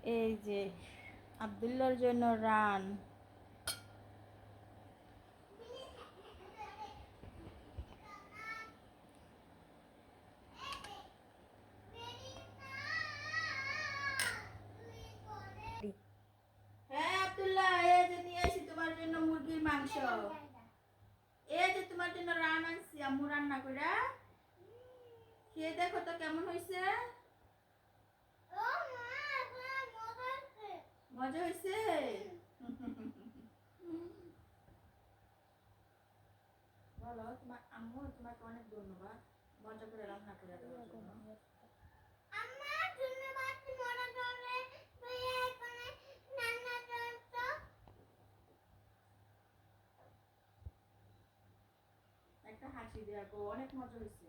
এই যে আব্দুল্লাহর জন্য রান। হ্যাঁ আব্দুল্লাহ, এই যে নিয়ে আসি তোমার জন্য মুরগির মাংস। এই যে তোমার জন্য রান আনছি আম্মু রান্না কইরা। খেয়ে দেখো তো কেমন হয়েছে। মজা হয়েছে। বলো তোমার আম্মু, তোমাকে অনেক ধন্যবাদ মজা করে রান্না করে দেওয়ার জন্য। একটা হাসি দেখো, অনেক মজা হয়েছে।